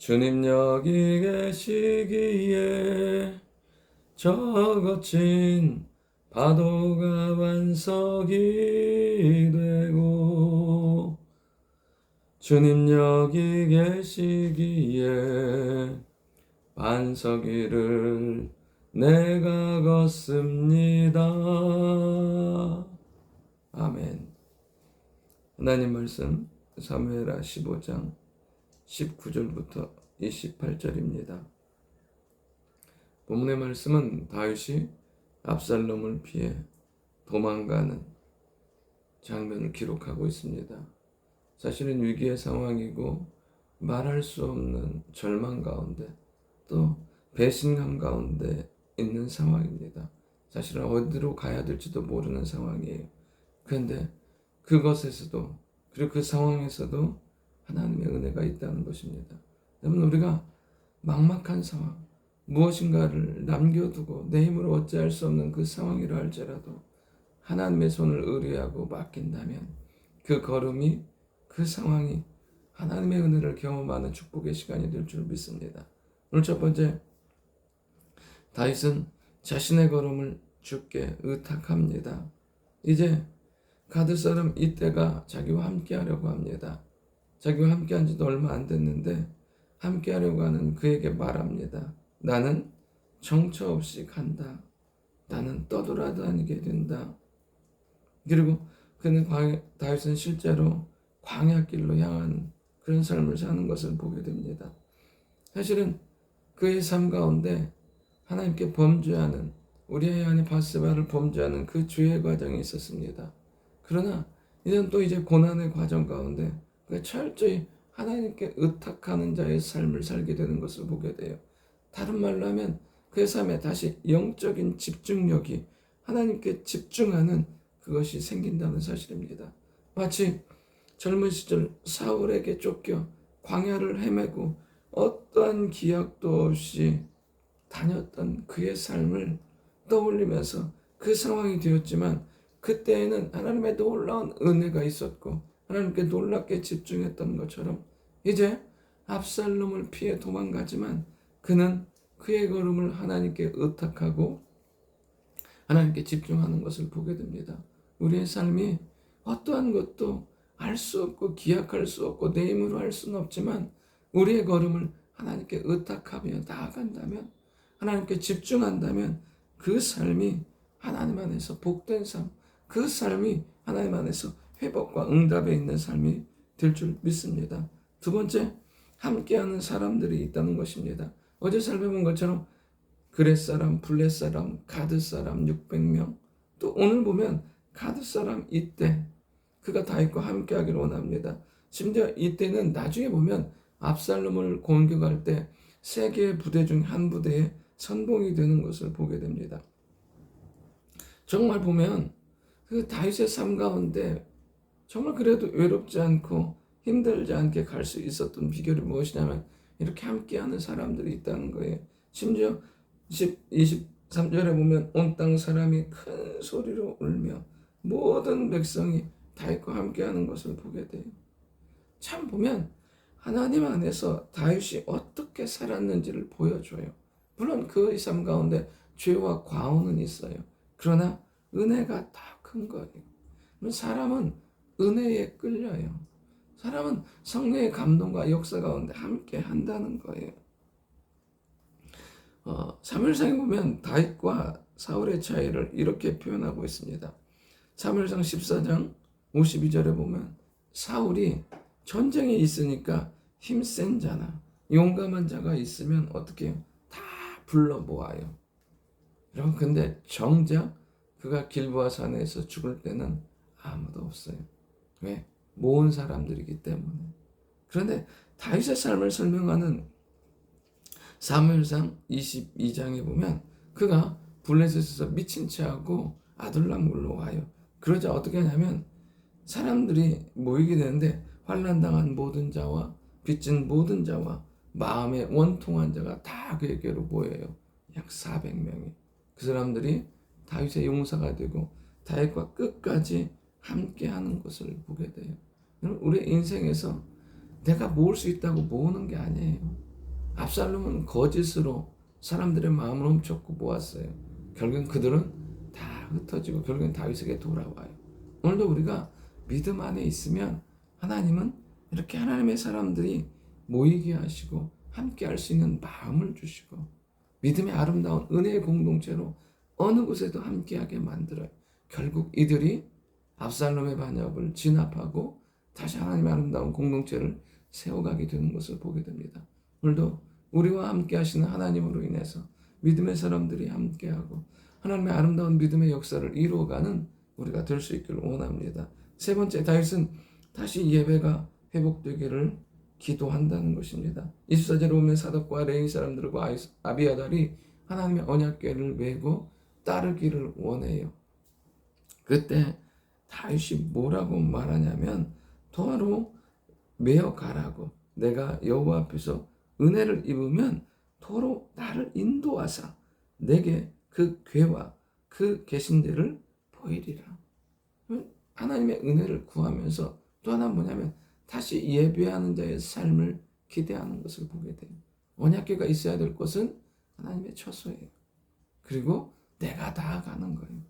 주님 여기 계시기에 저 거친 파도가 반석이 되고 주님 여기 계시기에 반석 위를 내가 걷습니다. 아멘. 하나님 말씀 사무엘하 15장 19절부터 28절입니다. 본문의 말씀은 다윗이 압살롬을 피해 도망가는 장면을 기록하고 있습니다. 사실은 위기의 상황이고 말할 수 없는 절망 가운데 또 배신감 가운데 있는 상황입니다. 사실은 어디로 가야 될지도 모르는 상황이에요. 그런데 그것에서도 그리고 그 상황에서도 하나님의 은혜가 있다는 것입니다. 여러분, 우리가 막막한 상황, 무엇인가를 남겨두고 내 힘으로 어찌할 수 없는 그 상황이라 할지라도 하나님의 손을 의뢰하고 맡긴다면 그 걸음이, 그 상황이 하나님의 은혜를 경험하는 축복의 시간이 될 줄 믿습니다. 오늘 첫 번째, 다윗은 자신의 걸음을 주께 의탁합니다. 이제 가드 사람 이때가 자기와 함께 하려고 합니다. 자기와 함께 한 지도 얼마 안 됐는데 함께 하려고 하는 그에게 말합니다. 나는 정처 없이 간다. 나는 떠돌아다니게 된다. 그리고 다윗은 실제로 광야길로 향한 그런 삶을 사는 것을 보게 됩니다. 사실은 그의 삶 가운데 하나님께 범죄하는, 우리의 아내 바세바를 범죄하는 그 죄의 과정이 있었습니다. 그러나 이제는 또 고난의 과정 가운데 철저히 하나님께 의탁하는 자의 삶을 살게 되는 것을 보게 돼요. 다른 말로 하면 그의 삶에 다시 영적인 집중력이, 하나님께 집중하는 그것이 생긴다는 사실입니다. 마치 젊은 시절 사울에게 쫓겨 광야를 헤매고 어떠한 기약도 없이 다녔던 그의 삶을 떠올리면서 그 상황이 되었지만 그때에는 하나님의 놀라운 은혜가 있었고 하나님께 놀랍게 집중했던 것처럼 이제 압살롬을 피해 도망가지만 그는 그의 걸음을 하나님께 의탁하고 하나님께 집중하는 것을 보게 됩니다. 우리의 삶이 어떠한 것도 알 수 없고 기약할 수 없고 내 힘으로 할 수는 없지만 우리의 걸음을 하나님께 의탁하며 나아간다면, 하나님께 집중한다면 그 삶이 하나님 안에서 복된 삶, 그 삶이 하나님 안에서 회복과 응답에 있는 삶이 될 줄 믿습니다. 두 번째, 함께하는 사람들이 있다는 것입니다. 어제 살펴본 것처럼 그렛 사람, 블렛 사람, 가드 사람 600명, 또 오늘 보면 가드 사람 이때 그가 다윗과 함께하기를 원합니다. 심지어 이때는 나중에 보면 압살롬을 공격할 때 세 개의 부대 중 한 부대에 선봉이 되는 것을 보게 됩니다. 정말 보면 그 다윗의 삶 가운데 정말 그래도 외롭지 않고 힘들지 않게 갈 수 있었던 비결이 무엇이냐면 이렇게 함께하는 사람들이 있다는 거예요. 심지어 23절에 보면 온 땅 사람이 큰 소리로 울며 모든 백성이 다윗과 함께하는 것을 보게 돼요. 참 보면 하나님 안에서 다윗이 어떻게 살았는지를 보여줘요. 물론 그의 삶 가운데 죄와 과오는 있어요. 그러나 은혜가 더 큰 거예요. 사람은 은혜에 끌려요. 사람은 성령의 감동과 역사 가운데 함께 한다는 거예요. 사무엘상에 보면 다윗과 사울의 차이를 이렇게 표현하고 있습니다. 사무엘상 14장 52절에 보면 사울이 전쟁에 있으니까 힘센 자나 용감한 자가 있으면 어떻게 해요? 다 불러 모아요. 여러분, 근데 정작 그가 길보아 산에서 죽을 때는 아무도 없어요. 왜? 모은 사람들이기 때문에. 그런데 다윗의 삶을 설명하는 사무엘상 22장에 보면 그가 블레셋에서 미친 채하고 아둘람굴로 와요. 그러자 어떻게 하냐면 사람들이 모이게 되는데 환난당한 모든 자와 빚진 모든 자와 마음에 원통한 자가 다 그에게로 모여요. 약 400명이. 그 사람들이 다윗의 용사가 되고 다윗과 끝까지 함께하는 것을 보게 돼요. 우리 인생에서 내가 모을 수 있다고 모으는 게 아니에요. 압살롬은 거짓으로 사람들의 마음을 훔쳤고 모았어요. 결국엔 그들은 다 흩어지고 결국엔 다윗에게 돌아와요. 오늘도 우리가 믿음 안에 있으면 하나님은 이렇게 하나님의 사람들이 모이게 하시고 함께 할 수 있는 마음을 주시고 믿음의 아름다운 은혜의 공동체로 어느 곳에도 함께하게 만들어요. 결국 이들이 압살롬의 반역을 진압하고 다시 하나님의 아름다운 공동체를 세워가게 되는 것을 보게 됩니다. 오늘도 우리와 함께 하시는 하나님으로 인해서 믿음의 사람들이 함께하고 하나님의 아름다운 믿음의 역사를 이루어가는 우리가 될 수 있기를 원합니다. 세 번째, 다윗은 다시 예배가 회복되기를 기도한다는 것입니다. 24절에 보면 사독과 레위 사람들과 아비아달이 하나님의 언약궤를 메고 따르기를 원해요. 그때 다윗이 뭐라고 말하냐면 도로 메어 가라고, 내가 여호와 앞에서 은혜를 입으면 도로 나를 인도하사 내게 그 궤와 그 계신대를 보이리라. 하나님의 은혜를 구하면서 또 하나 뭐냐면 다시 예배하는 자의 삶을 기대하는 것을 보게 돼요. 언약궤가 있어야 될 것은 하나님의 처소예요. 그리고 내가 나아가는 거예요.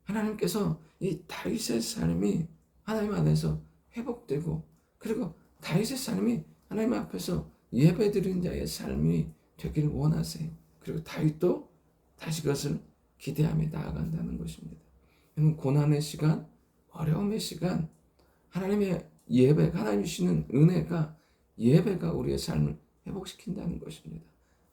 하나님께서 이 다윗의 삶이 하나님 안에서 회복되고 그리고 다윗의 삶이 하나님 앞에서 예배드리는 자의 삶이 되기를 원하세요. 그리고 다윗도 다시 그것을 기대하며 나아간다는 것입니다. 고난의 시간, 어려움의 시간, 하나님의 예배, 하나님 주시는 은혜가 예배가 우리의 삶을 회복시킨다는 것입니다.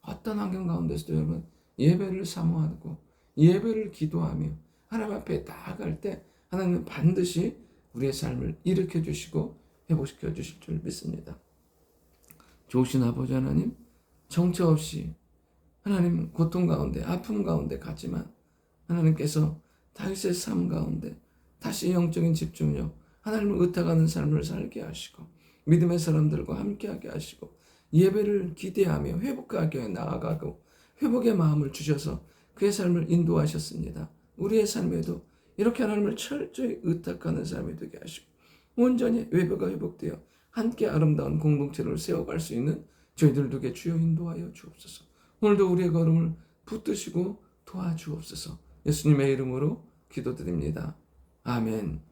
어떤 환경 가운데서도 여러분 예배를 사모하고 예배를 기도하며 하나님 앞에 나아갈 때 하나님은 반드시 우리의 삶을 일으켜 주시고 회복시켜 주실 줄 믿습니다. 좋으신 아버지 하나님, 정처 없이 하나님 고통 가운데 아픔 가운데 갔지만 하나님께서 다윗의 삶 가운데 다시 영적인 집중력, 하나님을 의탁하는 삶을 살게 하시고 믿음의 사람들과 함께하게 하시고 예배를 기대하며 회복하게 나아가고 회복의 마음을 주셔서 그의 삶을 인도하셨습니다. 우리의 삶에도 이렇게 하나님을 철저히 의탁하는 삶이 되게 하시고 온전히 예배가 회복되어 함께 아름다운 공동체를 세워갈 수 있는 저희들 에게 주여 인도하여 주옵소서. 오늘도 우리의 걸음을 붙드시고 도와주옵소서. 예수님의 이름으로 기도드립니다. 아멘.